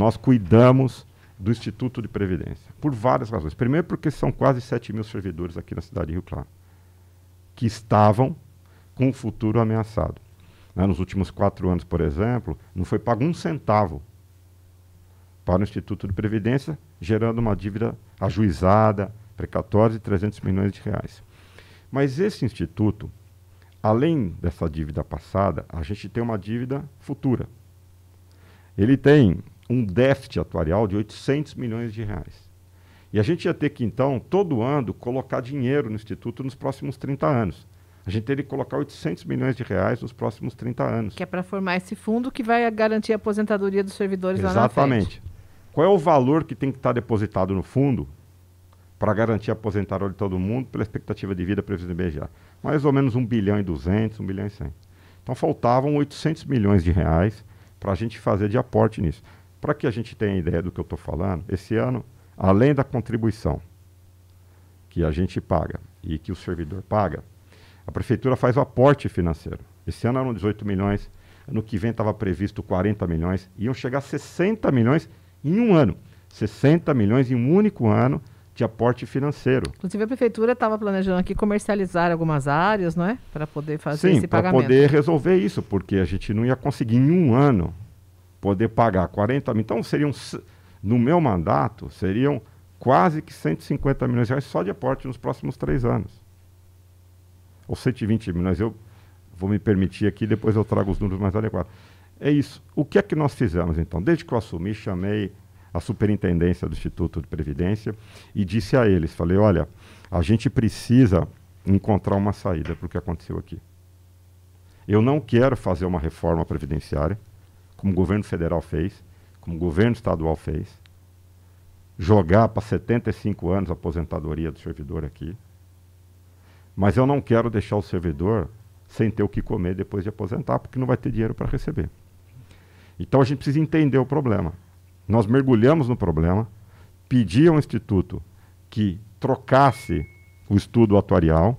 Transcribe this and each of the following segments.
nós cuidamos do Instituto de Previdência, por várias razões. Primeiro, porque são quase 7 mil servidores aqui na cidade de Rio Claro, que estavam com o futuro ameaçado. Nos últimos 4 anos, por exemplo, não foi pago um centavo para o Instituto de Previdência, gerando uma dívida ajuizada, precatória de 300 milhões de reais. Mas esse instituto, além dessa dívida passada, a gente tem uma dívida futura. Ele tem um déficit atuarial de 800 milhões de reais. E a gente ia ter que, então, todo ano, colocar dinheiro no Instituto nos próximos 30 anos. A gente teria que colocar 800 milhões de reais nos próximos 30 anos. Que é para formar esse fundo que vai garantir a aposentadoria dos servidores lá na frente. Exatamente. Qual é o valor que tem que estar depositado no fundo para garantir a aposentadoria de todo mundo pela expectativa de vida prevista no IBGE? Mais ou menos 1 bilhão e 200, 1 bilhão e 100. Então faltavam 800 milhões de reais para a gente fazer de aporte nisso. Para que a gente tenha ideia do que eu estou falando, esse ano, além da contribuição que a gente paga e que o servidor paga, a prefeitura faz o aporte financeiro. Esse ano eram 18 milhões, ano que vem estava previsto 40 milhões, iam chegar a 60 milhões em um ano. 60 milhões em um único ano de aporte financeiro. Inclusive a prefeitura estava planejando aqui comercializar algumas áreas, não é? Para poder fazer esse pagamento. Sim, para poder resolver isso, porque a gente não ia conseguir em um ano poder pagar 40 mil. Então, no meu mandato, seriam quase que 150 milhões de reais só de aporte nos próximos 3 anos. Ou 120 milhões. Eu vou me permitir aqui, depois eu trago os números mais adequados. É isso. O que é que nós fizemos, então? Desde que eu assumi, chamei a superintendência do Instituto de Previdência e disse a eles, falei, olha, a gente precisa encontrar uma saída para o que aconteceu aqui. Eu não quero fazer uma reforma previdenciária, como o governo federal fez, como o governo estadual fez, jogar para 75 anos a aposentadoria do servidor aqui, mas eu não quero deixar o servidor sem ter o que comer depois de aposentar, porque não vai ter dinheiro para receber. Então a gente precisa entender o problema. Nós mergulhamos no problema, pedi ao Instituto que trocasse o estudo atuarial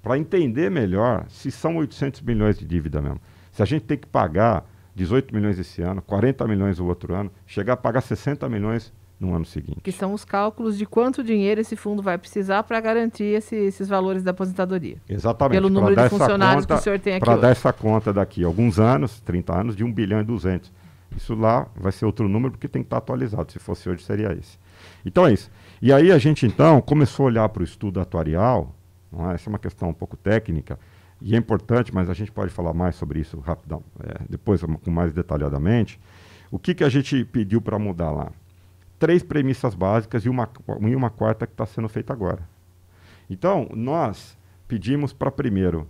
para entender melhor se são 800 milhões de dívida mesmo. Se a gente tem que pagar 18 milhões esse ano, 40 milhões o outro ano, chegar a pagar 60 milhões no ano seguinte. Que são os cálculos de quanto dinheiro esse fundo vai precisar para garantir esses valores da aposentadoria. Exatamente. Pelo número de funcionários que o senhor tem aqui para hoje. dar essa conta daqui a alguns anos, 30 anos, de 1 bilhão e 200. Isso lá vai ser outro número porque tem que estar atualizado. Se fosse hoje, seria esse. Então é isso. E aí a gente, então, começou a olhar para o estudo atuarial. Não é? Essa é uma questão um pouco técnica e é importante, mas a gente pode falar mais sobre isso rapidão, depois com mais detalhadamente. O que a gente pediu para mudar lá? 3 premissas básicas e uma quarta que está sendo feita agora. Então, nós pedimos para, primeiro,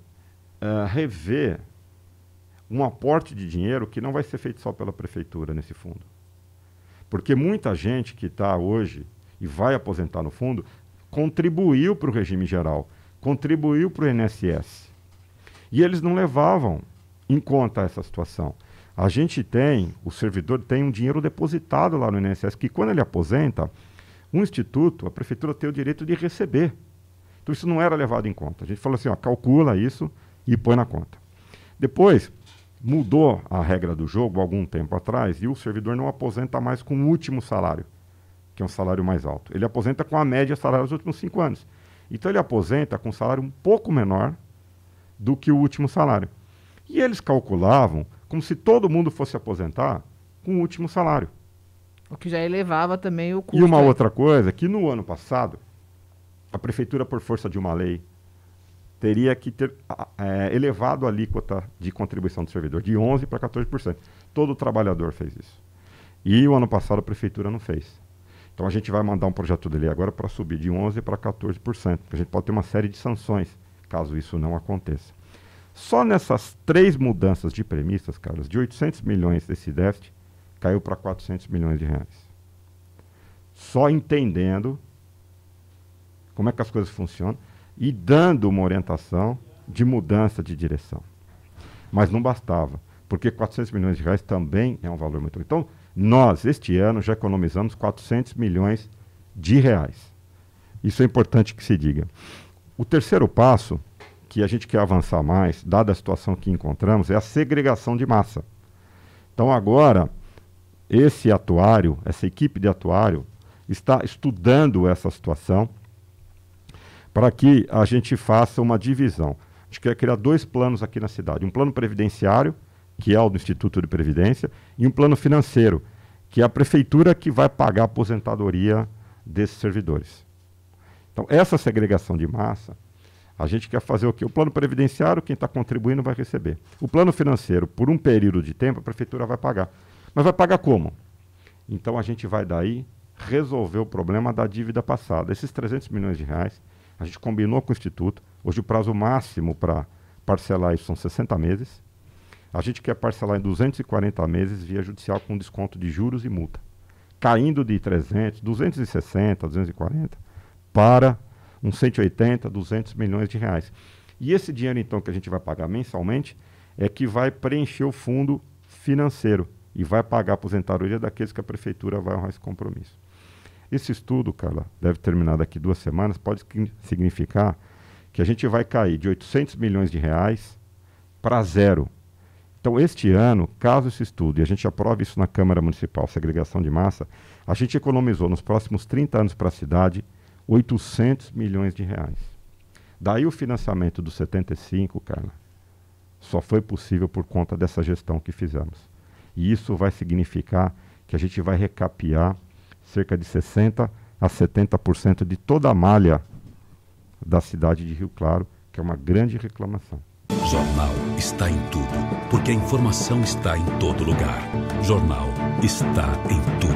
rever um aporte de dinheiro que não vai ser feito só pela prefeitura nesse fundo. Porque muita gente que está hoje e vai aposentar no fundo contribuiu para o regime geral, contribuiu para o INSS. E eles não levavam em conta essa situação. A gente tem, o servidor tem um dinheiro depositado lá no INSS, que quando ele aposenta, um instituto, a prefeitura tem o direito de receber. Então isso não era levado em conta. A gente falou assim, ó, calcula isso e põe na conta. Depois, mudou a regra do jogo algum tempo atrás e o servidor não aposenta mais com o último salário, que é um salário mais alto. Ele aposenta com a média salário dos últimos 5 anos. Então ele aposenta com um salário um pouco menor do que o último salário. E eles calculavam como se todo mundo fosse aposentar com o último salário. O que já elevava também o custo. E uma outra coisa, que no ano passado, a prefeitura, por força de uma lei, teria que ter elevado a alíquota de contribuição do servidor, de 11% para 14%. Todo trabalhador fez isso. E o ano passado a prefeitura não fez. Então a gente vai mandar um projeto de lei agora para subir de 11% para 14%. A gente pode ter uma série de sanções, caso isso não aconteça. Só nessas 3 mudanças de premissas, Carlos, de 800 milhões desse déficit, caiu para 400 milhões de reais. Só entendendo como é que as coisas funcionam e dando uma orientação de mudança de direção. Mas não bastava, porque 400 milhões de reais também é um valor muito... Então, nós, este ano, já economizamos 400 milhões de reais. Isso é importante que se diga. O terceiro passo, que a gente quer avançar mais, dada a situação que encontramos, é a segregação de massa. Então, agora, esse atuário, essa equipe de atuário, está estudando essa situação para que a gente faça uma divisão. A gente quer criar 2 planos aqui na cidade. Um plano previdenciário, que é o do Instituto de Previdência, e um plano financeiro, que é a prefeitura que vai pagar a aposentadoria desses servidores. Então, essa segregação de massa, a gente quer fazer o quê? O plano previdenciário, quem está contribuindo vai receber. O plano financeiro, por um período de tempo, a prefeitura vai pagar. Mas vai pagar como? Então, a gente vai daí resolver o problema da dívida passada. Esses 300 milhões de reais, a gente combinou com o Instituto. Hoje o prazo máximo para parcelar isso são 60 meses. A gente quer parcelar em 240 meses via judicial com desconto de juros e multa. Caindo de 300, 260, 240 para uns 180, 200 milhões de reais. E esse dinheiro, então, que a gente vai pagar mensalmente, é que vai preencher o fundo financeiro e vai pagar a aposentadoria daqueles que a prefeitura vai honrar esse compromisso. Esse estudo, Carla, deve terminar daqui 2 semanas, pode significar que a gente vai cair de 800 milhões de reais para 0. Então, este ano, caso esse estudo, e a gente aprove isso na Câmara Municipal, segregação de massa, a gente economizou nos próximos 30 anos para a cidade 800 milhões de reais. Daí o financiamento dos 75, Carla, só foi possível por conta dessa gestão que fizemos. E isso vai significar que a gente vai recapear cerca de 60% a 70% de toda a malha da cidade de Rio Claro, que é uma grande reclamação. Jornal está em tudo, porque a informação está em todo lugar. Jornal está em tudo.